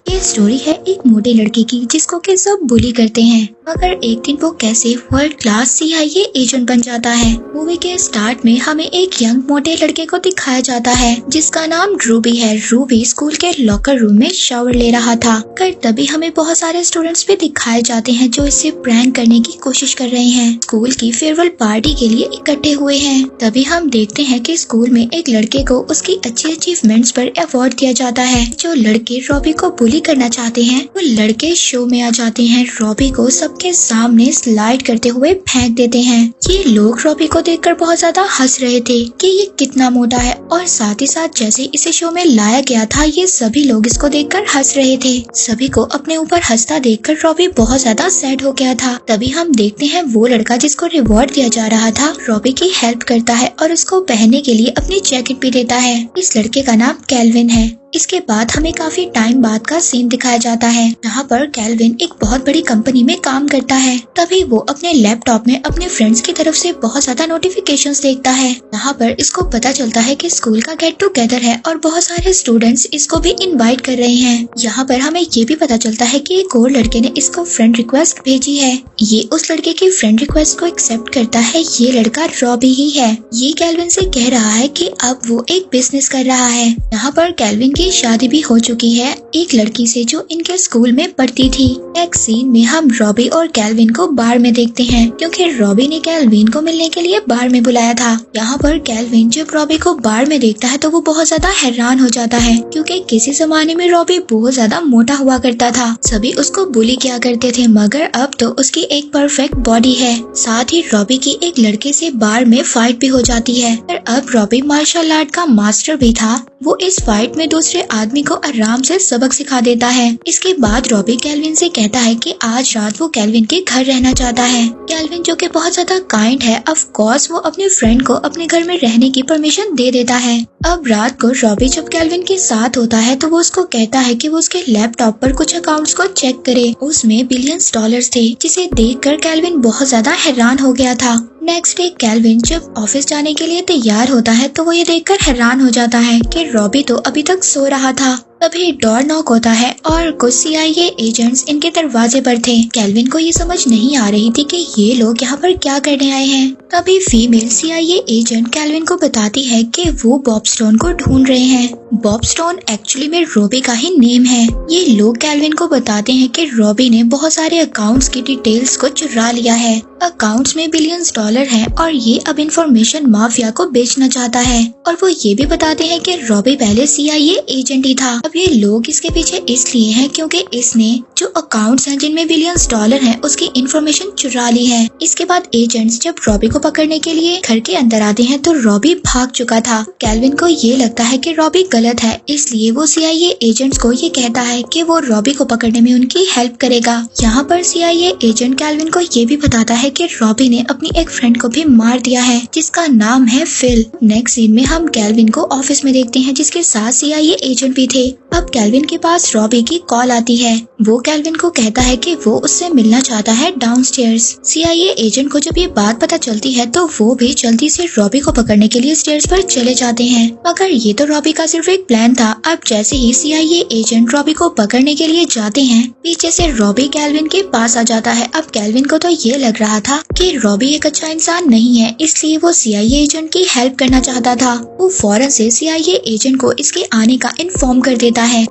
ये स्टोरी है एक मोटे लड़के की जिसको के सब बुली करते हैं, मगर एक दिन वो कैसे वर्ल्ड क्लास CIA एजेंट बन जाता है। मूवी के स्टार्ट में हमें एक यंग मोटे लड़के को दिखाया जाता है जिसका नाम रूबी है। रूबी स्कूल के लॉकर रूम में शावर ले रहा था, कर तभी हमें बहुत सारे स्टूडेंट्स भी दिखाए जाते हैं जो इसे प्रैंक करने की कोशिश कर रहे हैं। स्कूल की फेयरवेल पार्टी के लिए इकट्ठे हुए हैं। तभी हम देखते हैं कि स्कूल में एक लड़के को उसकी अच्छी अचीवमेंट्स पर अवार्ड दिया जाता है। जो लड़के रॉबी को बुली करना चाहते हैं वो लड़के शो में आ जाते हैं। रॉबी को सबके सामने स्लाइड करते हुए फेंक देते हैं। ये लोग रॉबी को देखकर बहुत ज्यादा हंस रहे थे कि ये कितना मोटा है, और साथ ही साथ जैसे इसे शो में लाया गया था ये सभी लोग इसको देखकर हंस रहे थे। सभी को अपने ऊपर हंसता देखकर रॉबी बहुत ज्यादा सैड हो गया था। तभी हम देखते हैं वो लड़का जिसको रिवॉर्ड दिया जा रहा था रॉबी की हेल्प करता है और उसको पहनने के लिए अपनी जैकेट भी देता है। इस लड़के का नाम कैल्विन है। इसके बाद हमें काफी टाइम बाद का सीन दिखाया जाता है जहाँ पर कैल्विन एक बहुत बड़ी कंपनी में काम करता है। तभी वो अपने लैपटॉप में अपने फ्रेंड्स की तरफ से बहुत ज्यादा नोटिफिकेशंस देखता है। यहाँ पर इसको पता चलता है कि स्कूल का गेट टुगेदर है और बहुत सारे स्टूडेंट्स इसको भी इनवाइट कर रहे हैं। यहाँ पर हमें ये भी पता चलता है कि एक और लड़के ने इसको फ्रेंड रिक्वेस्ट भेजी है। ये उस लड़के की फ्रेंड रिक्वेस्ट को एक्सेप्ट करता है। ये लड़का रॉबी ही है। ये कैल्विन से कह रहा है कि अब वो एक बिजनेस कर रहा है। यहाँ पर कैल्विन की शादी भी हो चुकी है एक लड़की से जो इनके स्कूल में पढ़ती थी। नेक्स्ट सीन में हम रॉबी और कैल्विन को बार में देखते हैं क्योंकि रॉबी ने कैल्विन को मिलने के लिए बार में बुलाया था। यहाँ पर कैल्विन जब रॉबी को बार में देखता है तो वो बहुत ज्यादा हैरान हो जाता है क्योंकि किसी जमाने में रॉबी बहुत ज्यादा मोटा हुआ करता था। सभी उसको बुली किया करते थे, मगर अब तो उसकी एक परफेक्ट बॉडी है। साथ ही रॉबी की एक लड़के से बार में फाइट भी हो जाती है। पर अब रॉबी मार्शल आर्ट का मास्टर भी था। वो इस फाइट में दूसरे आदमी को आराम से सबक सिखा देता है। इसके बाद रॉबी कैल्विन से कहता है कि आज रात वो कैल्विन के घर रहना चाहता है। कैल्विन जो कि बहुत ज्यादा काइंड है, ऑफ कोर्स वो अपने फ्रेंड को अपने घर में रहने की परमिशन दे देता है। अब रात को रॉबी जब कैल्विन के साथ होता है तो वो उसको कहता है कि वो उसके लैपटॉप पर कुछ अकाउंट्स को चेक करे। उसमें बिलियंस डॉलर्स थे जिसे देखकर कैल्विन बहुत ज्यादा हैरान हो गया था। नेक्स्ट डे कैल्विन जब ऑफिस जाने के लिए तैयार होता है तो वो ये देखकर हैरान हो जाता है कि रॉबी तो अभी तक सो रहा था। तभी डोर नॉक होता है और कुछ CIA एजेंट्स इनके दरवाजे पर थे। कैल्विन को ये समझ नहीं आ रही थी कि ये लोग यहाँ पर क्या करने आए हैं। तभी फीमेल CIA एजेंट कैल्विन को बताती है कि वो बॉब स्टोन को ढूंढ रहे हैं। बॉब स्टोन एक्चुअली में रॉबी का ही नेम है। ये लोग कैल्विन को बताते हैं कि रॉबी ने बहुत सारे अकाउंट्स की डिटेल्स को चुरा लिया है। अकाउंट्स में बिलियंस डॉलर हैं और ये अब इंफॉर्मेशन माफिया को बेचना चाहता है। और वो ये भी बताते हैं कि रॉबी पहले CIA एजेंट ही था। अब ये लोग इसके पीछे इसलिए हैं क्योंकि इसने जो अकाउंट्स हैं जिनमें बिलियंस डॉलर हैं उसकी इंफॉर्मेशन चुरा ली है। इसके बाद एजेंट्स जब रॉबी को पकड़ने के लिए घर के अंदर आते हैं तो रॉबी भाग चुका था। कैल्विन को ये लगता है कि रॉबी गलत है, इसलिए वो CIA एजेंट्स को ये कहता है कि वो रॉबी को पकड़ने में उनकी हेल्प करेगा। यहाँ पर CIA एजेंट कैल्विन को ये भी बताता है कि रॉबी ने अपनी एक फ्रेंड को भी मार दिया है जिसका नाम है फिल। नेक्स्ट सीन में हम कैल्विन को ऑफिस में देखते हैं जिसके साथ CIA एजेंट भी थे। अब कैल्विन के पास रॉबी की कॉल आती है। वो कैल्विन को कहता है कि वो उससे मिलना चाहता है डाउनस्टेयर्स। CIA एजेंट को जब ये बात पता चलती है तो वो भी जल्दी से रॉबी को पकड़ने के लिए स्टेयर्स पर चले जाते हैं, मगर ये तो रॉबी का सिर्फ एक प्लान था। अब जैसे ही CIA एजेंट रॉबी को पकड़ने के लिए जाते हैं पीछे से रॉबी कैल्विन के पास आ जाता है। अब कैल्विन को तो ये लग रहा था कि रॉबी एक अच्छा इंसान नहीं है, इसलिए वो CIA एजेंट की हेल्प करना चाहता था। वो फौरन से CIA एजेंट को इसके आने का इन्फॉर्म कर देता है।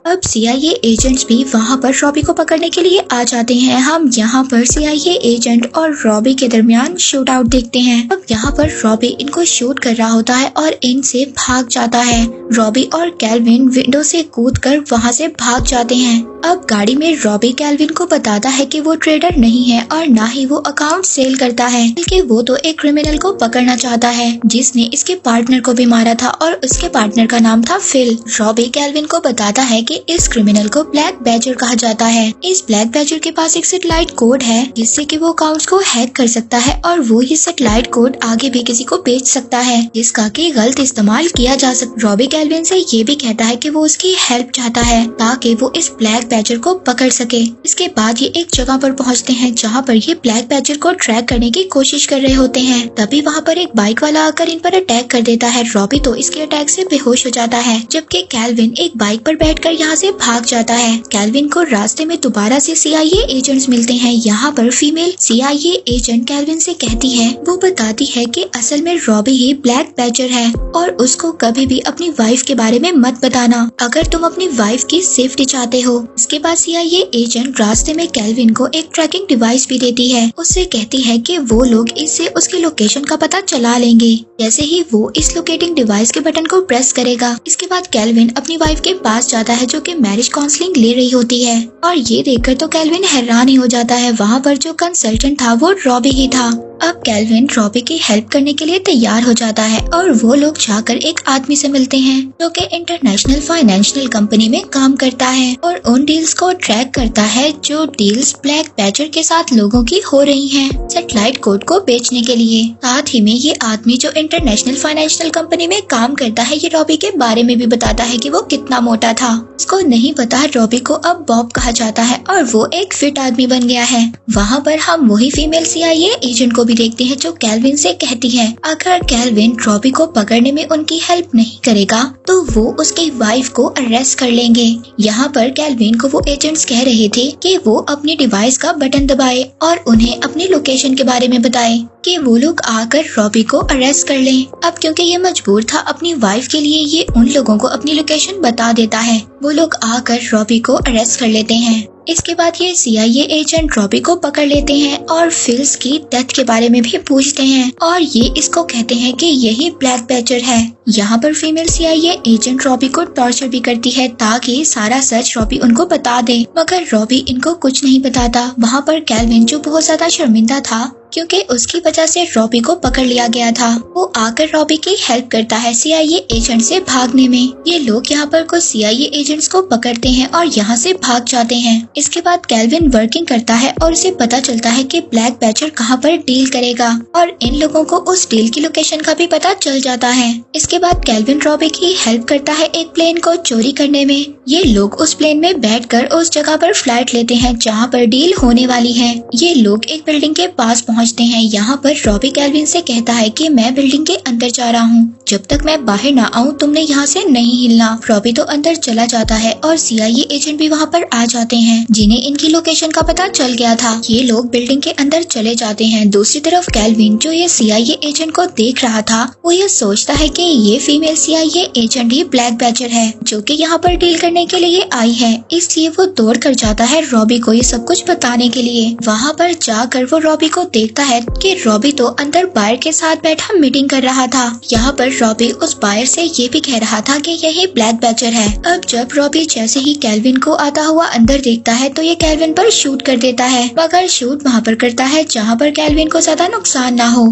अब CIA एजेंट्स भी वहाँ पर रॉबी को पकड़ने के लिए आ जाते हैं। हम यहाँ पर CIA एजेंट और रॉबी के दरमियान शूट आउट देखते हैं। अब यहाँ पर रॉबी इनको शूट कर रहा होता है और इनसे भाग जाता है। रॉबी और कैल्विन विंडो से कूदकर वहाँ से भाग जाते हैं। अब गाड़ी में रॉबी कैल्विन को बताता है कि वो ट्रेडर नहीं है और ना ही वो अकाउंट सेल करता है, बल्कि वो तो एक क्रिमिनल को पकड़ना चाहता है जिसने इसके पार्टनर को भी मारा था और उसके पार्टनर का नाम था फिल। रॉबी कैल्विन को बताता है कि कि इस क्रिमिनल को ब्लैक बैजर कहा जाता है। इस ब्लैक बैजर के पास एक सैटेलाइट कोड है जिससे कि वो अकाउंट्स को हैक कर सकता है और वो ये सैटेलाइट कोड आगे भी किसी को बेच सकता है जिसका कि गलत इस्तेमाल किया जा सकता। रॉबी कैल्विन से ये भी कहता है कि वो उसकी हेल्प चाहता है ताकि वो इस ब्लैक बैजर को पकड़ सके। इसके बाद ये एक जगह पर पहुंचते हैं जहाँ पर ये ब्लैक बैजर को ट्रैक करने की कोशिश कर रहे होते हैं। तभी वहाँ पर एक बाइक वाला आकर इन पर अटैक कर देता है। रॉबी तो इसके अटैक से बेहोश हो जाता है जबकि कैल्विन एक बाइक पर बैठकर यहाँ से भाग जाता है। कैल्विन को रास्ते में दोबारा से CIA एजेंट्स मिलते हैं। यहाँ पर फीमेल CIA एजेंट कैल्विन से कहती है, वो बताती है कि असल में रॉबी ही ब्लैक बैजर है और उसको कभी भी अपनी वाइफ के बारे में मत बताना अगर तुम अपनी वाइफ की सेफ्टी चाहते हो। इसके बाद CIA एजेंट रास्ते में कैल्विन को एक ट्रैकिंग डिवाइस भी देती है। उससे कहती है कि वो लोग इससे उसकी लोकेशन का पता चला लेंगे जैसे ही वो इस लोकेटिंग डिवाइस के बटन को प्रेस करेगा। इसके बाद कैल्विन अपनी वाइफ के पास जाता है जो कि मैरिज काउंसलिंग ले रही होती है और ये देखकर तो कैल्विन हैरान ही हो जाता है। वहाँ पर जो कंसल्टेंट था वो रॉबी ही था। अब कैल्विन रॉबी की हेल्प करने के लिए तैयार हो जाता है और वो लोग जाकर एक आदमी से मिलते हैं जो कि इंटरनेशनल फाइनेंशियल कंपनी में काम करता है और उन डील्स को ट्रैक करता है जो डील्स ब्लैक बैजर के साथ लोगों की हो रही हैं सैटेलाइट कोड को बेचने के लिए। साथ ही में ये आदमी जो इंटरनेशनल फाइनेंशियल कंपनी में काम करता है ये रॉबी के बारे में भी बताता है कि वो कितना मोटा था। उसको नहीं पता रॉबी को अब बॉब कहा जाता है और वो एक फिट आदमी बन गया है। वहाँ पर हम वही फीमेल CIA एजेंट को भी देखते हैं जो कैल्विन से कहती है अगर कैल्विन रॉबी को पकड़ने में उनकी हेल्प नहीं करेगा तो वो उसकी वाइफ को अरेस्ट कर लेंगे। यहाँ पर कैल्विन को वो एजेंट्स कह रहे थे कि वो अपनी डिवाइस का बटन दबाए और उन्हें अपनी लोकेशन के बारे में बताए कि वो लोग आकर रॉबी को अरेस्ट कर लें। अब क्योंकि ये मजबूर था अपनी वाइफ के लिए ये उन लोगों को अपनी लोकेशन बता देता है। वो लोग आकर रॉबी को अरेस्ट कर लेते हैं। इसके बाद ये CIA एजेंट रॉबी को पकड़ लेते हैं और फिल्स की डेथ के बारे में भी पूछते हैं और ये इसको कहते हैं कि यही ब्लैक बैजर है। यहाँ पर फीमेल CIA एजेंट रॉबी को टॉर्चर भी करती है ताकि सारा सच रॉबी उनको बता दे मगर रॉबी इनको कुछ नहीं बताता। वहाँ पर कैल्विन जो बहुत ज्यादा शर्मिंदा था क्योंकि उसकी वजह से रॉबी को पकड़ लिया गया था वो आकर रॉबी की हेल्प करता है CIA एजेंट से भागने में। ये लोग यहाँ पर कुछ CIA एजेंट्स को पकड़ते हैं और यहाँ से भाग जाते हैं। इसके बाद कैल्विन वर्किंग करता है और उसे पता चलता है कि ब्लैक बैजर कहाँ पर डील करेगा और इन लोगों को उस डील की लोकेशन का भी पता चल जाता है। इसके बाद कैल्विन रॉबी की हेल्प करता है एक प्लेन को चोरी करने में। ये लोग उस प्लेन में बैठकर उस जगह पर फ्लाइट लेते हैं जहाँ पर डील होने वाली है। ये लोग एक बिल्डिंग के पास पहुँचते हैं। यहाँ पर रॉबी कैल्विन से कहता है कि मैं बिल्डिंग के अंदर जा रहा हूँ, जब तक मैं बाहर ना आऊँ तुमने यहाँ से नहीं हिलना। रॉबी तो अंदर चला जाता है और CIA एजेंट भी वहाँ पर आ जाते हैं जिन्हें इनकी लोकेशन का पता चल गया था। ये लोग बिल्डिंग के अंदर चले जाते हैं। दूसरी तरफ कैल्विन जो ये CIA एजेंट को देख रहा था वो ये सोचता है कि ये फीमेल CIA एजेंट ही ब्लैक बैजर है जो कि यहाँ पर डील करने के लिए आई है। इसलिए वो दौड़ कर जाता है रॉबी को ये सब कुछ बताने के लिए। वहाँ पर जाकर वो रॉबी को देखता है कि रॉबी तो अंदर बायर के साथ बैठा मीटिंग कर रहा था। यहाँ पर रॉबी उस बायर से ये भी कह रहा था कि यही ब्लैक बैजर है। अब जब रॉबी जैसे ही कैल्विन को आता हुआ अंदर देखता है तो ये कैल्विन पर शूट कर देता है मगर शूट वहाँ पर करता है जहाँ पर कैल्विन को ज्यादा नुकसान ना हो।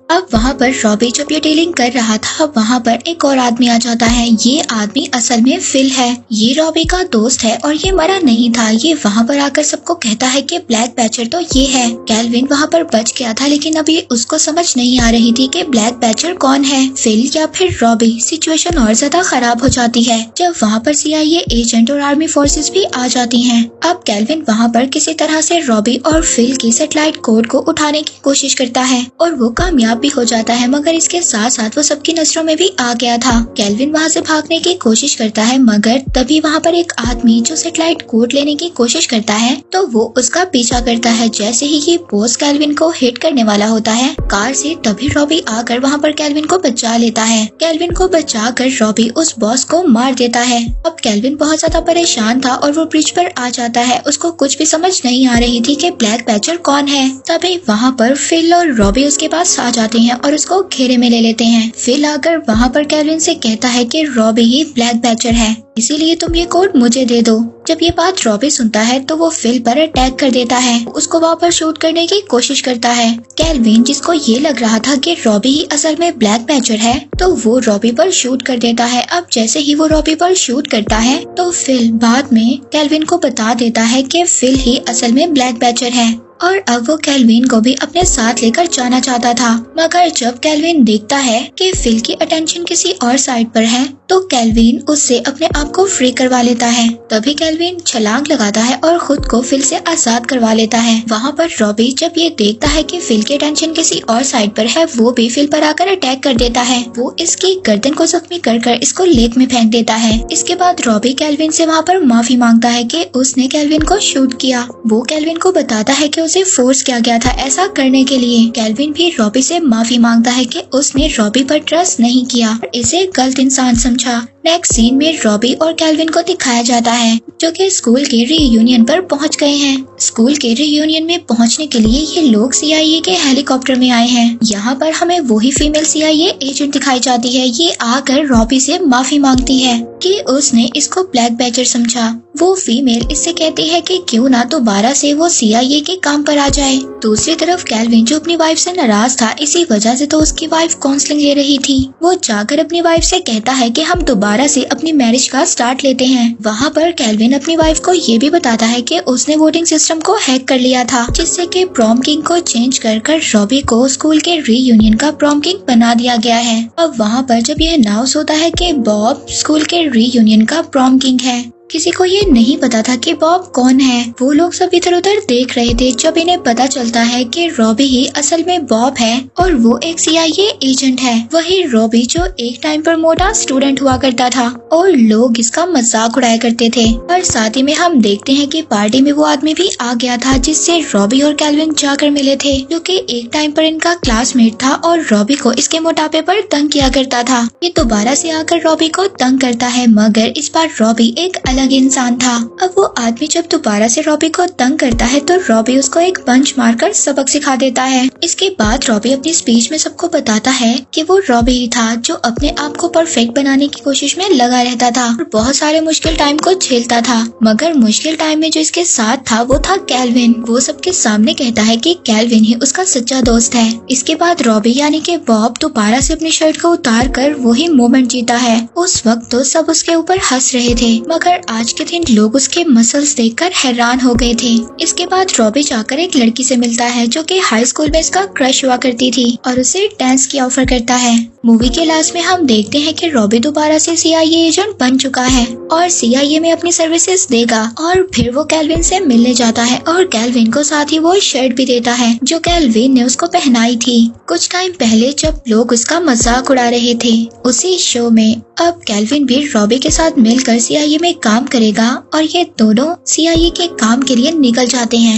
अब वहाँ पर रॉबी जब ये डीलिंग कर रहा था वहाँ पर एक और आदमी आ जाता है। ये आदमी असल में फिल है। ये रॉबी का दोस्त है और ये मरा नहीं था। ये वहाँ पर आकर सबको कहता है कि ब्लैक बैजर तो ये है। कैल्विन वहाँ पर बच गया था लेकिन अभी उसको समझ नहीं आ रही थी कि ब्लैक बैजर कौन है, फिल या फिर रॉबी। सिचुएशन और ज्यादा खराब हो जाती है जब वहाँ पर CIA एजेंट और आर्मी फोर्सेस भी आ जाती हैं। अब कैल्विन वहाँ पर किसी तरह से रॉबी और फिल की सैटेलाइट कोड को उठाने की कोशिश करता है और वो कामयाब भी हो जाता है मगर इसके साथ साथ वो सबकी नजरों में भी आ गया था। कैल्विन वहाँ से भागने की कोशिश करता है मगर तभी वहाँ पर एक आदमी जो सैटेलाइट कोड लेने की कोशिश करता है तो वो उसका पीछा करता है। जैसे ही ये बॉस कैल्विन को हिट करने वाला होता है कार से तभी रॉबी आकर वहाँ पर कैल्विन को बचा लेता है। कैल्विन को बचा कर रॉबी उस बॉस को मार देता है। अब कैल्विन बहुत ज्यादा परेशान था और वो ब्रिज पर आ जाता है। उसको कुछ भी समझ नहीं आ रही थी कि ब्लैक बैजर कौन है। तभी वहाँ पर फिल और रॉबी उसके पास आ जाते हैं और उसको घेरे में ले लेते हैं। फिल आकर वहाँ पर केल्विन से कहता है कि रॉबी ही ब्लैक बैचर है, इसीलिए तुम ये कोड मुझे दे दो। जब ये बात रॉबी सुनता है तो वो फिल पर अटैक कर देता है, उसको वहाँ पर शूट करने की कोशिश करता है। केल्विन, जिसको ये लग रहा था कि रॉबी ही असल में ब्लैक बैचर है, तो वो रॉबी पर शूट कर देता है। अब जैसे ही वो रॉबी पर शूट करता है तो फिल बाद में केल्विन को बता देता है कि फिल ही असल में ब्लैक बैचर है और अब वो केल्विन को भी अपने साथ लेकर जाना चाहता था। मगर जब केल्विन देखता है कि फिल की अटेंशन किसी और साइड पर है तो केल्विन उससे अपने आप को फ्री करवा लेता है। तभी केल्विन छलांग लगाता है और खुद को फिल से आजाद करवा लेता है। वहाँ पर रॉबी जब ये देखता है कि फिल की अटेंशन किसी और साइड पर है, वो भी फिल पर आकर अटैक कर देता है। वो इसकी गर्दन को जख्मी कर इसको लेक में फेंक देता है। इसके बाद रॉबी केल्विन से वहाँ पर माफी मांगता है कि उसने केल्विन को शूट किया। वो केल्विन को बताता है कि उसे फोर्स किया गया था ऐसा करने के लिए। केल्विन भी रॉबी से माफी मांगता है कि उसने रॉबी पर ट्रस्ट नहीं किया, इसे गलत इंसान समझा। नेक्स्ट सीन में रॉबी और केल्विन को दिखाया जाता है जो कि स्कूल के रीयूनियन पर पहुंच गए हैं। स्कूल के रीयूनियन में पहुंचने के लिए ये लोग CIA के हेलीकॉप्टर में आए हैं। यहाँ पर हमें वही फीमेल CIA एजेंट दिखाई जाती है। ये आकर रॉबी से माफी मांगती है कि उसने इसको ब्लैक बैचर समझा। वो फीमेल इससे कहती है कि क्यों ना दोबारा से वो CIA के काम पर आ जाए। दूसरी तरफ केल्विन, जो अपनी वाइफ से नाराज था, इसी वजह से तो उसकी वाइफ काउंसलिंग ले रही थी, वो जाकर अपनी वाइफ से कहता है कि हम दोबारा से अपनी मैरिज का स्टार्ट लेते हैं। वहाँ पर केल्विन अपनी वाइफ को ये भी बताता है कि उसने वोटिंग सिस्टम को हैक कर लिया था, जिससे कि प्रॉम किंग को चेंज कर रॉबी को स्कूल के रीयूनियन का प्रॉम किंग बना दिया गया है। अब वहाँ पर जब यह अनाउंस होता है कि बॉब स्कूल के रीयूनियन का प्रॉम किंग है, किसी को ये नहीं पता था कि बॉब कौन है। वो लोग सब इधर उधर देख रहे थे जब इन्हें पता चलता है कि रॉबी ही असल में बॉब है और वो एक CIA एजेंट है। वही रॉबी जो एक टाइम पर मोटा स्टूडेंट हुआ करता था और लोग इसका मजाक उड़ाया करते थे। और साथ ही में हम देखते हैं कि पार्टी में वो आदमी भी आ गया था जिससे रॉबी और केल्विन जाकर मिले थे, जो कि एक टाइम पर इनका क्लासमेट था और रॉबी को इसके मोटापे पर तंग किया करता था। ये दोबारा से आकर रॉबी को तंग करता है, मगर इस बार रॉबी एक अलग इंसान था। अब वो आदमी जब दोबारा से रॉबी को तंग करता है तो रॉबी उसको एक पंच मारकर सबक सिखा देता है। इसके बाद रॉबी अपनी स्पीच में सबको बताता है कि वो रॉबी ही था जो अपने आप को परफेक्ट बनाने की कोशिश में लगा रहता था और बहुत सारे मुश्किल टाइम को झेलता था। मगर मुश्किल टाइम में जो इसके साथ था वो था केल्विन। वो सबके सामने कहता है कि केल्विन ही उसका सच्चा दोस्त है। इसके बाद रॉबी यानी कि बॉब दोबारा से अपनी शर्ट को उतार कर वही मोमेंट जीता है। उस वक्त तो सब उसके ऊपर हंस रहे थे, मगर आज के दिन लोग उसके मसल्स देखकर हैरान हो गए थे। इसके बाद रॉबी जाकर एक लड़की से मिलता है जो कि हाई स्कूल में इसका क्रश हुआ करती थी और उसे डांस की ऑफर करता है। मूवी के लास्ट में हम देखते हैं कि रॉबी दोबारा से CIA एजेंट बन चुका है और CIA में अपनी सर्विसेज देगा और फिर वो केल्विन से मिलने जाता है और केल्विन को साथ ही वो शर्ट भी देता है जो केल्विन ने उसको पहनाई थी कुछ टाइम पहले जब लोग उसका मजाक उड़ा रहे थे उसी शो में। अब केल्विन भी रॉबी के साथ मिलकर CIA में काम करेगा और ये दोनों CIA के काम के लिए निकल जाते हैं।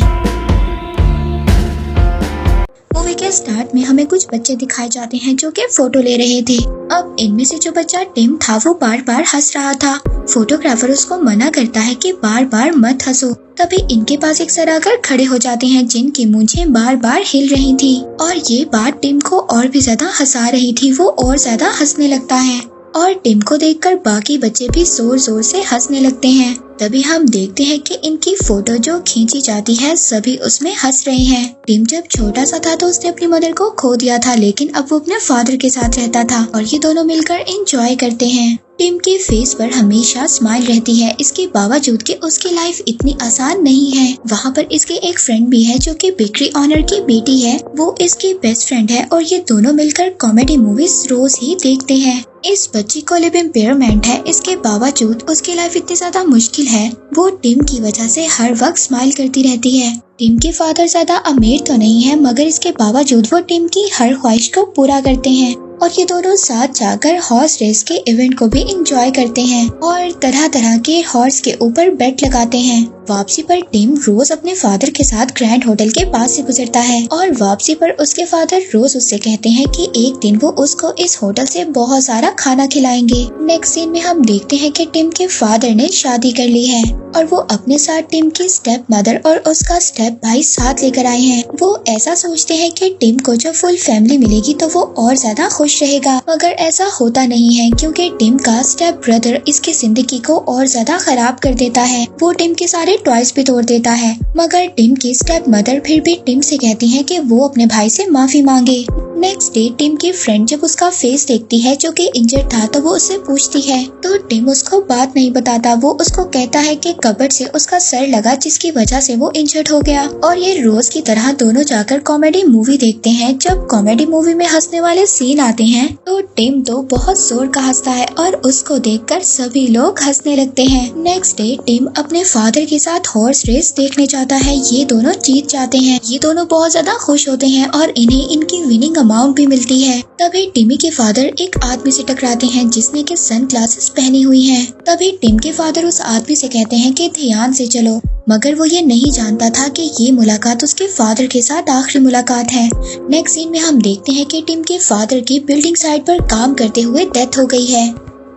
मूवी के स्टार्ट में हमें कुछ बच्चे दिखाए जाते हैं जो कि फोटो ले रहे थे। अब इनमें से जो बच्चा टिम था वो बार बार हंस रहा था। फोटोग्राफर उसको मना करता है कि बार बार मत हंसो। तभी इनके पास एक सर आकर खड़े हो जाते हैं जिनकी मूंछें बार बार हिल रही थी और ये बात टिम को और भी ज्यादा हंसा रही थी। वो और ज्यादा हंसने लगता है और टिम को देखकर बाकी बच्चे भी जोर जोर से हंसने लगते हैं। तभी हम देखते हैं कि इनकी फोटो जो खींची जाती है सभी उसमें हंस रहे हैं। टिम जब छोटा सा था तो उसने अपनी मदर को खो दिया था, लेकिन अब वो अपने फादर के साथ रहता था और ये दोनों मिलकर एंजॉय करते हैं। टिम के फेस पर हमेशा स्माइल रहती है, इसके बावजूद कि उसकी लाइफ इतनी आसान नहीं है। वहाँ पर इसके एक फ्रेंड भी है जो कि बेकरी ऑनर की बेटी है, वो इसकी बेस्ट फ्रेंड है और ये दोनों मिलकर कॉमेडी मूवीज रोज ही देखते हैं। इस बच्ची को लिव इम्पेयरमेंट है, इसके बावजूद उसकी लाइफ इतनी ज्यादा मुश्किल है। वो टिम की वजह से हर वक्त स्माइल करती रहती है। टिम के फादर ज्यादा अमीर तो नहीं है, मगर इसके बावजूद वो टिम की हर ख्वाहिश को पूरा करते हैं और ये दोनों साथ जाकर हॉर्स रेस के इवेंट को भी एंजॉय करते हैं और तरह तरह के हॉर्स के ऊपर बेट लगाते हैं। वापसी पर टिम रोज अपने फादर के साथ ग्रैंड होटल के पास से गुजरता है और वापसी पर उसके फादर रोज उससे कहते हैं कि एक दिन वो उसको इस होटल से बहुत सारा खाना खिलाएंगे। नेक्स्ट सीन में हम देखते हैं कि टिम के फादर ने शादी कर ली है और वो अपने साथ टिम की स्टेप मदर और उसका स्टेप भाई साथ लेकर आए हैं। वो ऐसा सोचते हैं कि टिम को जब फुल फैमिली मिलेगी तो वो और ज्यादा खुश रहेगा, मगर ऐसा होता नहीं है क्योंकि टिम का स्टेप ब्रदर इसकी जिंदगी को और ज्यादा खराब कर देता है। वो टिम के सारे टॉयज भी तोड़ देता है, मगर टिम की स्टेप मदर फिर भी टिम से कहती है कि वो अपने भाई से माफी मांगे। नेक्स्ट डे टिम की फ्रेंड जब उसका फेस देखती है जो कि इंजर्ड था तो वो उससे पूछती है, तो टिम उसको बात नहीं बताता। वो उसको कहता है कि कबर्ड से उसका सर लगा जिसकी वजह से वो इंजर्ड हो गया। और ये रोज की तरह दोनों जाकर कॉमेडी मूवी देखते हैं। जब कॉमेडी मूवी में हंसने वाले सीन आते हैं तो टिम तो बहुत जोर का हंसता है और उसको देखकर सभी लोग हंसने लगते हैं। नेक्स्ट डे टिम अपने फादर के साथ हॉर्स रेस देखने जाता है। ये दोनों जीत जाते हैं। ये दोनों बहुत ज्यादा खुश होते हैं और इन्हें इनकी विनिंग अमाउंट भी मिलती है। तभी टिमी के फादर एक आदमी से टकराते हैं जिसने के सन ग्लासेस पहनी हुई हैं। तभी टिम के फादर उस आदमी से कहते हैं कि ध्यान से चलो, मगर वो ये नहीं जानता था कि ये मुलाकात उसके फादर के साथ आखिरी मुलाकात है। नेक्स्ट सीन में हम देखते हैं कि टिम के फादर की बिल्डिंग साइट पर काम करते हुए डेथ हो गई है,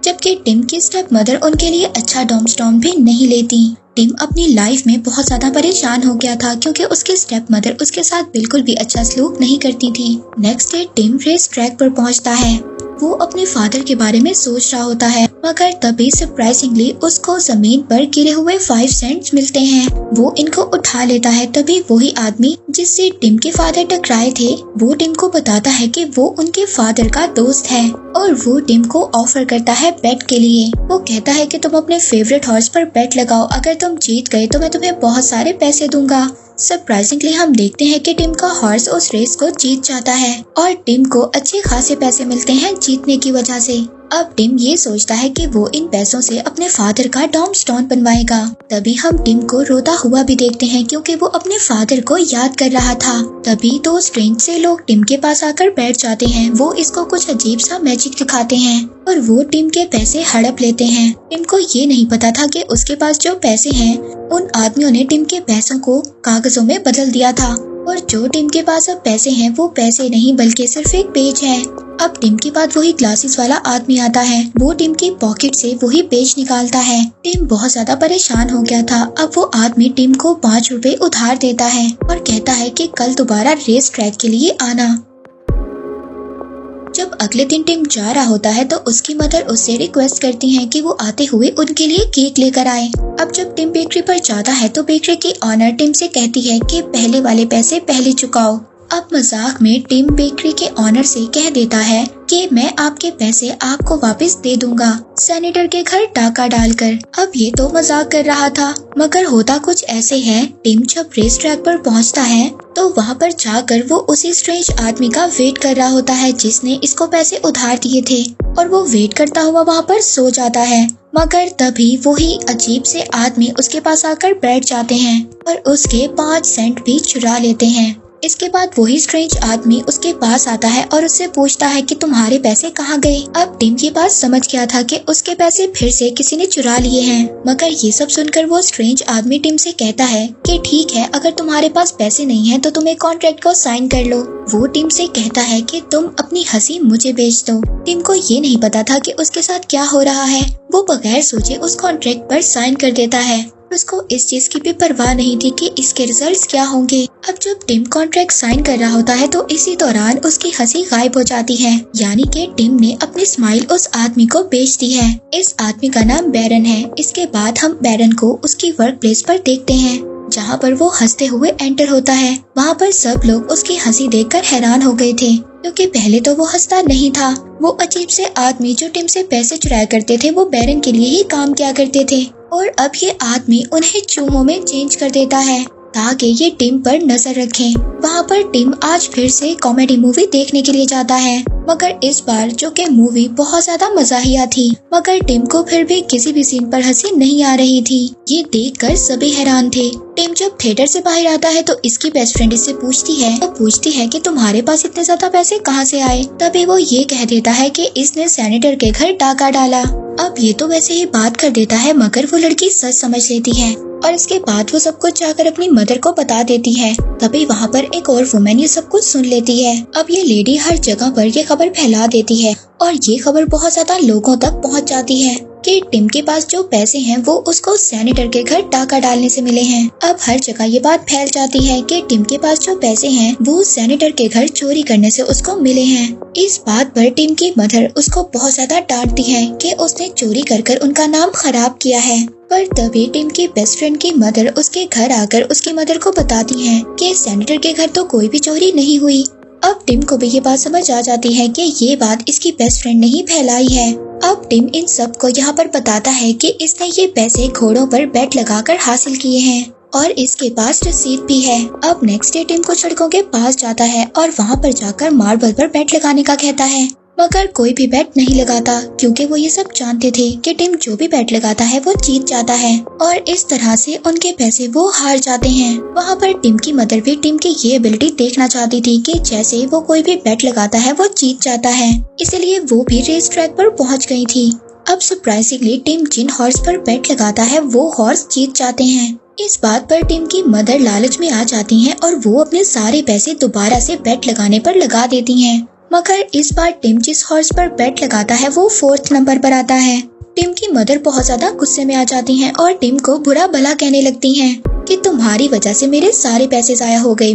जबकि टिम की स्टेप मदर उनके लिए अच्छा डॉम भी नहीं लेती। टिम अपनी लाइफ में बहुत ज्यादा परेशान हो गया था क्योंकि उसके स्टेप मदर उसके साथ बिल्कुल भी अच्छा सलूक नहीं करती थी। Next day Tim race track पर पहुंचता है। वो अपने फादर के बारे में सोच रहा होता है, मगर तभी सरप्राइजिंगली उसको जमीन पर गिरे हुए 5 सेंट्स मिलते हैं। वो इनको उठा लेता है। तभी वही आदमी जिससे टिम के फादर टकराए थे वो टिम को बताता है कि वो उनके फादर का दोस्त है और वो टिम को ऑफर करता है बेट के लिए। वो कहता है कि तुम अपने फेवरेट हॉर्स पर बेट लगाओ, अगर तुम जीत गए तो मैं तुम्हें बहुत सारे पैसे दूंगा। सरप्राइजिंगली हम देखते हैं कि टिम का हॉर्स उस रेस को जीत जाता है और टिम को अच्छे खासे पैसे मिलते हैं जीतने की वजह से। अब टिम ये सोचता है कि वो इन पैसों से अपने फादर का टॉम्बस्टोन बनवाएगा। तभी हम टिम को रोता हुआ भी देखते हैं क्योंकि वो अपने फादर को याद कर रहा था। तभी 2 स्ट्रेंज से लोग टिम के पास आकर बैठ जाते हैं। वो इसको कुछ अजीब सा मैजिक दिखाते हैं और वो टिम के पैसे हड़प लेते हैं। टिम को ये नहीं पता था कि उसके पास जो पैसे हैं उन आदमियों ने टिम के पैसों को कागजों में बदल दिया था और जो टिम के पास अब पैसे हैं वो पैसे नहीं बल्कि सिर्फ एक पेज है। अब टिम के बाद वही ग्लासेस वाला आदमी आता है। वो टिम की पॉकेट से वही पेज निकालता है। टिम बहुत ज्यादा परेशान हो गया था। अब वो आदमी टिम को 5 रुपए उधार देता है और कहता है कि कल दोबारा रेस ट्रैक के लिए आना। जब अगले दिन टिम जा रहा होता है तो उसकी मदर उससे रिक्वेस्ट करती हैं कि वो आते हुए उनके लिए केक लेकर आए। अब जब टिम बेकरी पर जाता है तो बेकरी की ऑनर टिम से कहती है कि पहले वाले पैसे पहले चुकाओ। अब मजाक में टिम बेकरी के ऑनर से कह देता है कि मैं आपके पैसे आपको वापस दे दूंगा सेनेटर के घर डाका डालकर। अब ये तो मजाक कर रहा था, मगर होता कुछ ऐसे है। टिम जब रेस ट्रैक पर पहुंचता है तो वहाँ पर जाकर वो उसी स्ट्रेंज आदमी का वेट कर रहा होता है जिसने इसको पैसे उधार दिए थे और वो वेट करता हुआ वहाँ पर सो जाता है। मगर तभी वही अजीब से आदमी उसके पास आकर बैठ जाते हैं और उसके 5 सेंट भी चुरा लेते हैं। इसके बाद वही स्ट्रेंज आदमी उसके पास आता है और उससे पूछता है कि तुम्हारे पैसे कहाँ गए। अब टिम के पास समझ गया था कि उसके पैसे फिर से किसी ने चुरा लिए हैं। मगर ये सब सुनकर वो स्ट्रेंज आदमी टिम से कहता है कि ठीक है, अगर तुम्हारे पास पैसे नहीं है तो तुम एक कॉन्ट्रैक्ट को साइन कर लो। वो टिम से कहता है कि तुम अपनी हंसी मुझे बेच दो। टिम को ये नहीं पता था कि उसके साथ क्या हो रहा है। वो बगैर सोचे उस कॉन्ट्रैक्ट पर साइन कर देता है। उसको इस चीज की भी परवाह नहीं थी कि इसके रिजल्ट्स क्या होंगे। अब जब टिम कॉन्ट्रैक्ट साइन कर रहा होता है तो इसी दौरान उसकी हंसी गायब हो जाती है, यानी कि टिम ने अपनी स्माइल उस आदमी को बेच दी है। इस आदमी का नाम बैरन है। इसके बाद हम बैरन को उसकी वर्क प्लेस पर देखते हैं जहाँ पर वो हंसते हुए एंटर होता है। वहाँ पर सब लोग उसकी हंसी देखकर हैरान हो गए थे क्योंकि पहले तो वो हंसता नहीं था। वो अजीब से आदमी जो टिम से पैसे चुराया करते थे वो बैरन के लिए ही काम किया करते थे और अब ये आदमी उन्हें चूहों में चेंज कर देता है ताकि ये टिम पर नजर रखें। वहाँ पर टिम आज फिर से कॉमेडी मूवी देखने के लिए जाता है, मगर इस बार जो कि मूवी बहुत ज्यादा मजाहिया थी, मगर टिम को फिर भी किसी भी सीन पर हंसी नहीं आ रही थी। ये देखकर सभी हैरान थे। टिम जब थिएटर से बाहर आता है तो इसकी बेस्ट फ्रेंड इससे पूछती है कि तुम्हारे पास इतने ज्यादा पैसे कहाँ से आए। तभी वो ये कह देता है कि इसने सेनेटर के घर डाका डाला। अब ये तो वैसे ही बात कर देता है, मगर वो लड़की सच समझ लेती है और इसके बाद वो सब कुछ जाकर अपनी मदर को बता देती है। तभी वहाँ पर एक और वुमेन ये सब कुछ सुन लेती है। अब ये लेडी हर जगह पर ये खबर फैला देती है और ये खबर बहुत ज्यादा लोगों तक पहुँच जाती है कि टिम के पास जो पैसे हैं वो उसको सेनेटर के घर डाका डालने से मिले हैं। अब हर जगह ये बात फैल जाती है कि टिम के पास जो पैसे हैं वो सेनेटर के घर चोरी करने से उसको मिले हैं। इस बात पर टिम की मदर उसको बहुत ज्यादा डांटती है कि उसने चोरी कर कर उनका नाम खराब किया है। पर तभी टिम की बेस्ट फ्रेंड की मदर उसके घर आकर उसकी मदर को बताती है कि सेनेटर के घर तो कोई भी चोरी नहीं हुई। अब टिम को भी ये बात समझ आ जाती है कि ये बात इसकी बेस्ट फ्रेंड ने ही फैलाई है। अब टिम इन सब को यहाँ पर बताता है कि इसने ये पैसे घोड़ों पर बेट लगाकर हासिल किए हैं और इसके पास रसीद भी है। अब नेक्स्ट डे टिम कुछ लड़कों के पास जाता है और वहाँ पर जाकर मार्बल पर बेट लगाने का कहता है, मगर कोई भी बेट नहीं लगाता क्योंकि वो ये सब जानते थे कि टिम जो भी बेट लगाता है वो जीत जाता है और इस तरह से उनके पैसे वो हार जाते हैं। वहाँ पर टिम की मदर भी टिम की ये एबिलिटी देखना चाहती थी कि जैसे वो कोई भी बेट लगाता है वो जीत जाता है, इसलिए वो भी रेस ट्रैक पर पहुँच गई थी। अब सरप्राइजिंगली टिम जिन हॉर्स पर बेट लगाता है वो हॉर्स जीत जाते हैं। इस बात पर टिम की मदर लालच में आ जाती हैं और वो अपने सारे पैसे दोबारा से बेट लगाने पर लगा देती हैं। मगर इस बार टिम जिस हॉर्स पर बेट लगाता है वो 4th नंबर पर आता है। टिम की मदर बहुत ज्यादा गुस्से में आ जाती हैं और टिम को बुरा भला कहने लगती हैं कि तुम्हारी वजह से मेरे सारे पैसे जाया हो गए।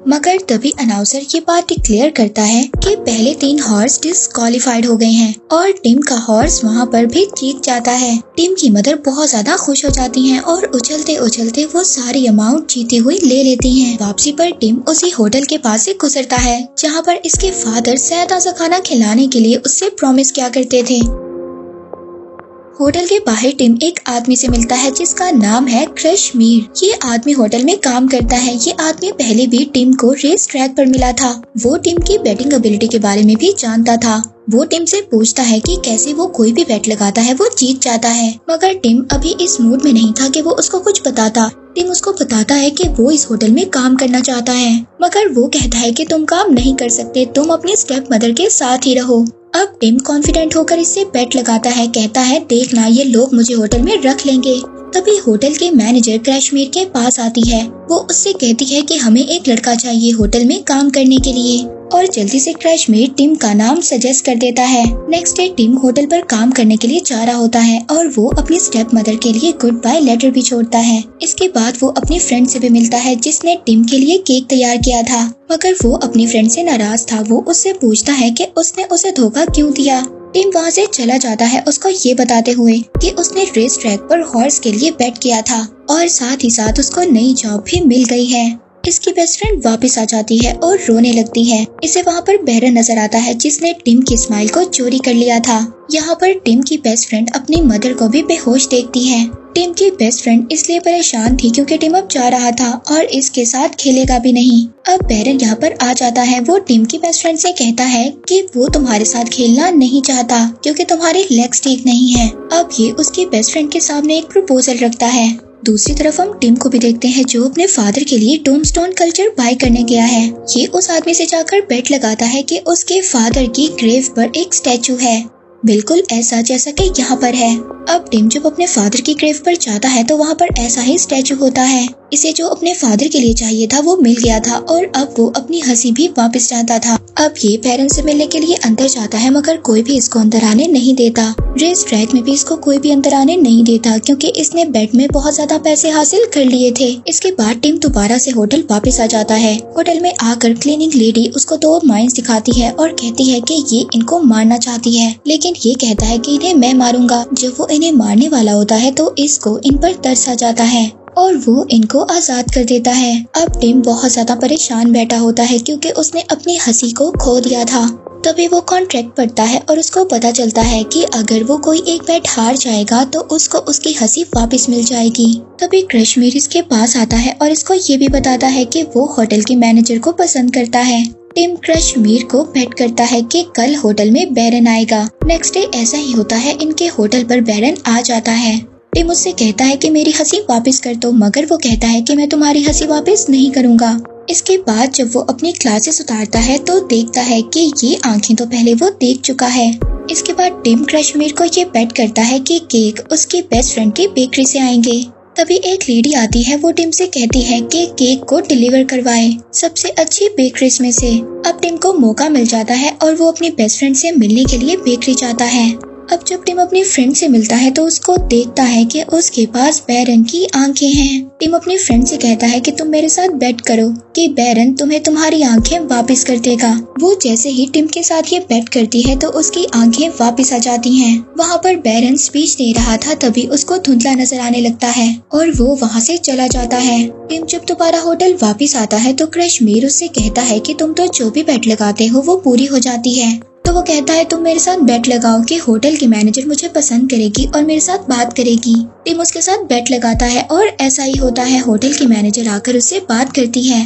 मगर तभी अनाउंसर ये बात डिक्लेयर करता है कि पहले 3 हॉर्स डिस्क्वालीफाइड हो गए हैं और टिम का हॉर्स वहाँ पर भी जीत जाता है। टिम की मदर बहुत ज्यादा खुश हो जाती हैं और उछलते उछलते वो सारी अमाउंट जीती हुई ले लेती हैं। वापसी पर टिम उसी होटल के पास से गुजरता है जहाँ पर इसके फादर सेहताजा खाना खिलाने के लिए उससे प्रॉमिस किया करते थे। होटल के बाहर टिम एक आदमी से मिलता है जिसका नाम है कश्मीर। ये आदमी होटल में काम करता है। ये आदमी पहले भी टिम को रेस ट्रैक पर मिला था। वो टिम की बैटिंग एबिलिटी के बारे में भी जानता था। वो टिम से पूछता है कि कैसे वो कोई भी बेट लगाता है वो जीत जाता है, मगर टिम अभी इस मूड में नहीं था कि वो उसको कुछ बताता। टिम उसको बताता है कि वो इस होटल में काम करना चाहता है, मगर वो कहता है कि तुम काम नहीं कर सकते, तुम अपनी स्टेप मदर के साथ ही रहो। अब टिम कॉन्फिडेंट होकर इससे बेट लगाता है, कहता है देखना ये लोग मुझे होटल में रख लेंगे। तभी होटल के मैनेजर कश्मीर के पास आती है। वो उससे कहती है कि हमें एक लड़का चाहिए होटल में काम करने के लिए, और जल्दी से कश्मीर टिम का नाम सजेस्ट कर देता है। नेक्स्ट डे टिम होटल पर काम करने के लिए जा रहा होता है और वो अपनी स्टेप मदर के लिए गुड बाय लेटर भी छोड़ता है। इसके बाद वो अपनी फ्रेंड से भी मिलता है जिसने टिम के लिए केक तैयार किया था, मगर वो अपनी फ्रेंड से नाराज था। वो उससे पूछता है कि उसने उसे धोखा क्यों दिया। टिम वहाँ से चला जाता है उसको ये बताते हुए कि उसने रेस ट्रैक पर हॉर्स के लिए बेट किया था और साथ ही साथ उसको नई जॉब भी मिल गई है। इसकी बेस्ट फ्रेंड वापस आ जाती है और रोने लगती है। इसे वहाँ पर बैरन नजर आता है जिसने टिम की स्माइल को चोरी कर लिया था। यहाँ पर टिम की बेस्ट फ्रेंड अपनी मदर को भी बेहोश देखती है। टिम की बेस्ट फ्रेंड इसलिए परेशान थी क्योंकि टिम अब जा रहा था और इसके साथ खेलेगा भी नहीं। अब बैरन यहाँ पर आ जाता है। वो टिम की बेस्ट फ्रेंड से कहता है कि वो तुम्हारे साथ खेलना नहीं चाहता क्योंकि तुम्हारे लेग्स ठीक नहीं है। अब ये उसकी बेस्ट फ्रेंड के सामने एक प्रपोजल रखता है। दूसरी तरफ हम टिम को भी देखते हैं जो अपने फादर के लिए टोम्बस्टोन कल्चर बाय करने गया है। ये उस आदमी से जाकर बेट लगाता है कि उसके फादर की ग्रेव पर एक स्टैचू है, बिल्कुल ऐसा जैसा कि यहाँ पर है। अब टिम जब अपने फादर की ग्रेव पर जाता है तो वहाँ पर ऐसा ही स्टैचू होता है। इसे जो अपने फादर के लिए चाहिए था वो मिल गया था और अब वो अपनी हंसी भी वापस चाहता था। अब ये पेरेंट्स से मिलने के लिए अंदर जाता है, मगर कोई भी इसको अंदर आने नहीं देता। रेस ट्रैक में भी इसको कोई भी अंदर आने नहीं देता क्योंकि इसने बेट में बहुत ज्यादा पैसे हासिल कर लिए थे। इसके बाद टिम दोबारा से होटल वापस आ जाता है। होटल में आकर क्लीनिंग लेडी उसको 2 माइंस दिखाती है और कहती है कि ये इनको मारना चाहती है, लेकिन ये कहता है कि इन्हें मैं मारूंगा। जब वो इन्हें मारने वाला होता है तो इसको इन पर तरस आ जाता है और वो इनको आजाद कर देता है। अब टिम बहुत ज्यादा परेशान बैठा होता है क्योंकि उसने अपनी हंसी को खो दिया था। तभी वो कॉन्ट्रैक्ट पढ़ता है और उसको पता चलता है कि अगर वो कोई एक बैट हार जाएगा तो उसको उसकी हंसी वापस मिल जाएगी। तभी कश्मीर इसके पास आता है और इसको ये भी बताता है कि वो होटल के मैनेजर को पसंद करता है। टिम कश्मीर को बेट करता है कि कल होटल में बैरन आएगा। नेक्स्ट डे ऐसा ही होता है, इनके होटल पर बैरन आ जाता है। टिम उससे कहता है कि मेरी हंसी वापस कर दो, मगर वो कहता है कि मैं तुम्हारी हंसी वापस नहीं करूँगा। इसके बाद जब वो अपनी क्लासेस उतारता है तो देखता है कि ये आंखें तो पहले वो देख चुका है। इसके बाद टिम क्रशमीर को ये बेट करता है कि केक उसकी बेस्ट फ्रेंड की बेकरी से आएंगे। तभी एक लेडी आती है, वो टिम से कहती है कि केक को डिलीवर करवाए सबसे अच्छी बेकरीज में से। अब टिम को मौका मिल जाता है और वो अपनी बेस्ट फ्रेंड से मिलने के लिए बेकरी जाता है। अब जब टिम अपनी फ्रेंड से मिलता है तो उसको देखता है कि उसके पास बैरन की आंखें हैं। टिम अपनी फ्रेंड से कहता है कि तुम मेरे साथ बेट करो कि बैरन तुम्हें तुम्हारी आंखें वापस कर देगा। वो जैसे ही टिम के साथ ये बेट करती है तो उसकी आंखें वापस आ जाती हैं। वहाँ पर बैरन स्पीच दे रहा था, तभी उसको धुंधला नजर आने लगता है और वो वहाँ से चला जाता है। टिम जब दोबारा होटल वापस आता है तो क्रशमीर उससे कहता है कि तुम तो जो भी बेट लगाते हो वो पूरी हो जाती है। तो वो कहता है तुम मेरे साथ बेट लगाओ कि होटल की मैनेजर मुझे पसंद करेगी और मेरे साथ बात करेगी। टिम उसके साथ बेट लगाता है और ऐसा ही होता है। होटल की मैनेजर आकर उससे बात करती है।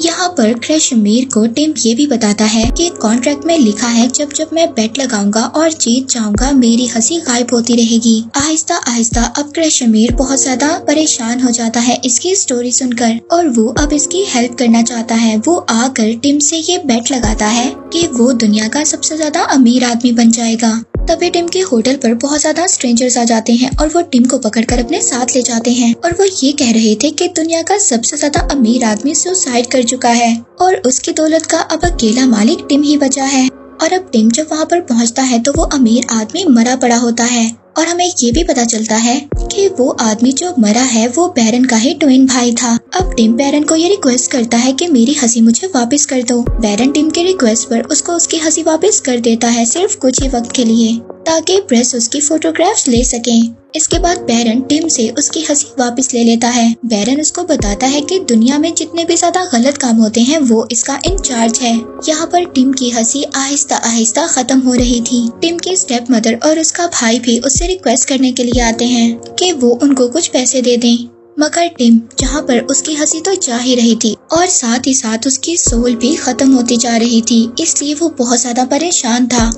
यहाँ पर क्रशमीर को टिम ये भी बताता है कि कॉन्ट्रैक्ट में लिखा है जब जब मैं बेट लगाऊंगा और जीत जाऊंगा मेरी हंसी गायब होती रहेगी। आहिस्ता आहिस्ता अब क्रशमीर बहुत ज्यादा परेशान हो जाता है इसकी स्टोरी सुनकर और वो अब इसकी हेल्प करना चाहता है। वो आकर टिम से ये बेट लगाता है कि वो दुनिया का सबसे ज्यादा अमीर आदमी बन जाएगा। तभी टिम के होटल पर बहुत ज्यादा स्ट्रेंजर्स आ जाते हैं और वो टिम को पकड़कर अपने साथ ले जाते हैं और वो ये कह रहे थे कि दुनिया का सबसे ज्यादा अमीर आदमी सुसाइड कर चुका है और उसकी दौलत का अब अकेला मालिक टिम ही बचा है। और अब टिम जब वहाँ पर पहुँचता है तो वो अमीर आदमी मरा पड़ा होता है और हमें ये भी पता चलता है कि वो आदमी जो मरा है वो बैरन का ही ट्विन भाई था। अब टिम बैरन को ये रिक्वेस्ट करता है कि मेरी हंसी मुझे वापस कर दो। बैरन टिम के रिक्वेस्ट पर उसको उसकी हंसी वापस कर देता है, सिर्फ कुछ ही वक्त के लिए, ताकि प्रेस उसकी फोटोग्राफ्स ले सके। इसके बाद बैरन टिम से उसकी हंसी वापस ले लेता है। बैरन उसको बताता है कि दुनिया में जितने भी ज्यादा गलत काम होते हैं वो इसका इंचार्ज है। यहाँ पर टिम की हंसी आहिस्ता आहिस्ता खत्म हो रही थी। टिम की स्टेप मदर और उसका भाई भी उससे रिक्वेस्ट करने के लिए आते हैं कि वो उनको कुछ पैसे दे दें, मगर टिम जहाँ पर उसकी हंसी तो जा ही रही थी और साथ ही साथ उसकी सोल भी खत्म होती जा रही थी, इसलिए वो बहुत ज्यादा परेशान था।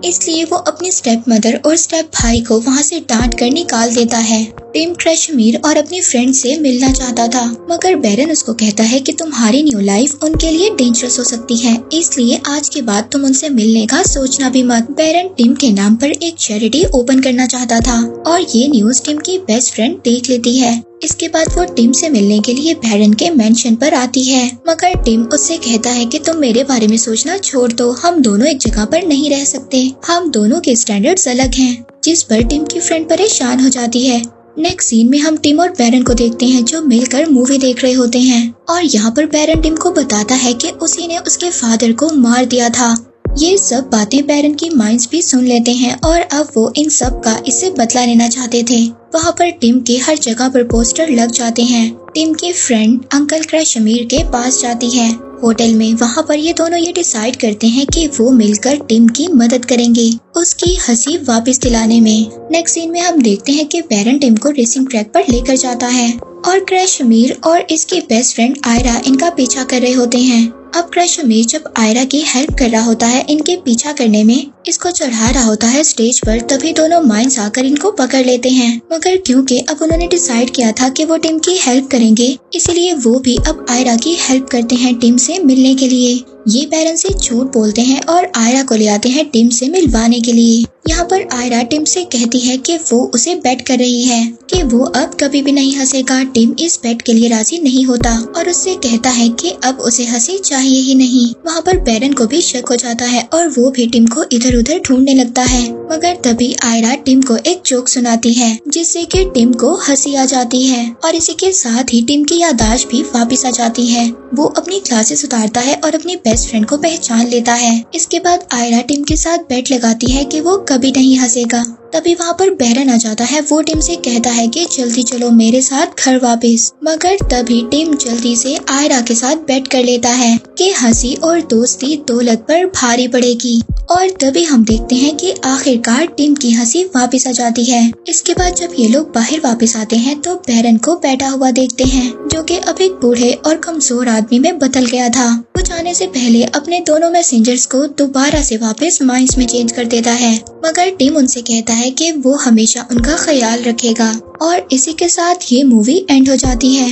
इसलिए वो अपनी स्टेप मदर और स्टेप भाई को वहाँ से डांट कर निकाल देता है। टिम क्रशमीर और अपनी फ्रेंड से मिलना चाहता था, मगर बैरन उसको कहता है कि तुम्हारी न्यू लाइफ उनके लिए डेंजरस हो सकती है, इसलिए आज के बाद तुम उनसे मिलने का सोचना भी मत। बैरन टिम के नाम पर एक चैरिटी ओपन करना चाहता था और ये न्यूज टिम की बेस्ट फ्रेंड देख लेती है। इसके बाद वो टिम से मिलने के लिए बैरन के मेंशन पर आती है, मगर टिम उससे कहता है कि तुम मेरे बारे में सोचना छोड़ दो, हम दोनों एक जगह पर नहीं रह सकते, हम दोनों के स्टैंडर्ड्स अलग हैं। जिस पर टिम की फ्रेंड परेशान हो जाती है। नेक्स्ट सीन में हम टिम और बैरन को देखते हैं जो मिलकर मूवी देख रहे होते हैं और यहाँ पर बैरन टिम को बताता है कि उसी ने उसके फादर को मार दिया था। ये सब बातें बैरन की माइंड्स भी सुन लेते हैं और अब वो इन सब का इससे बदला लेना चाहते थे। वहाँ पर टिम के हर जगह पर पोस्टर लग जाते हैं। टिम की फ्रेंड अंकल क्रशमीर के पास जाती है होटल में। वहाँ पर ये दोनों ये डिसाइड करते हैं कि वो मिलकर टिम की मदद करेंगे उसकी हंसी वापस दिलाने में। नेक्स्ट सीन में हम देखते हैं कि बैरन टिम को रेसिंग ट्रैक पर लेकर जाता है और क्रशमीर और इसकी बेस्ट फ्रेंड आयरा इनका पीछा कर रहे होते हैं। अब क्रशमीर जब आयरा की हेल्प कर रहा होता है इनके पीछा करने में, इसको चढ़ा रहा होता है स्टेज पर, तभी दोनों माइंस आकर इनको पकड़ लेते हैं। मगर क्योंकि अब उन्होंने डिसाइड किया था कि वो टिम की हेल्प करेंगे, इसलिए वो भी अब आयरा की हेल्प करते हैं टिम से मिलने के लिए। ये बैरन से झूठ बोलते हैं और आयरा को ले आते हैं टिम से मिलवाने के लिए। यहाँ पर आयरा टिम से कहती है कि वो उसे बेट कर रही है कि वो अब कभी भी नहीं हंसेगा। टिम इस बेट के लिए राजी नहीं होता और उससे कहता है कि अब उसे हंसी चाहिए ही नहीं। वहाँ पर बैरन को भी शक हो जाता है और वो भी टिम को इधर उधर ढूंढने लगता है, मगर तभी आयरा टिम को एक जोक सुनाती है जिससे कि टिम को हंसी आ जाती है और इसी के साथ ही टिम की याददाश्त भी वापस आ जाती है। वो अपनी क्लासेस उतारता है और अपनी बेस्ट फ्रेंड को पहचान लेता है। इसके बाद आयरा टिम के साथ बेट लगाती है कि वो कभी नहीं हंसेगा। तभी वहाँ पर बैरन आ जाता है। वो टिम से कहता है कि जल्दी चलो मेरे साथ घर वापस, मगर तभी टिम जल्दी से आयरा के साथ बेट कर लेता है कि हंसी और दोस्ती दौलत पर भारी पड़ेगी। और तभी हम देखते हैं कि आखिरकार टिम की हंसी वापस आ जाती है। इसके बाद जब ये लोग बाहर वापस आते हैं तो बैरन को बैठा हुआ देखते हैं जो कि अब एक बूढ़े और कमजोर आदमी में बदल गया था। वो जाने से पहले अपने दोनों मैसेंजर्स को दोबारा से वापस माइंस में चेंज कर देता है, मगर टिम उनसे कहता है कि वो हमेशा उनका ख्याल रखेगा। और इसी के साथ ये मूवी एंड हो जाती है।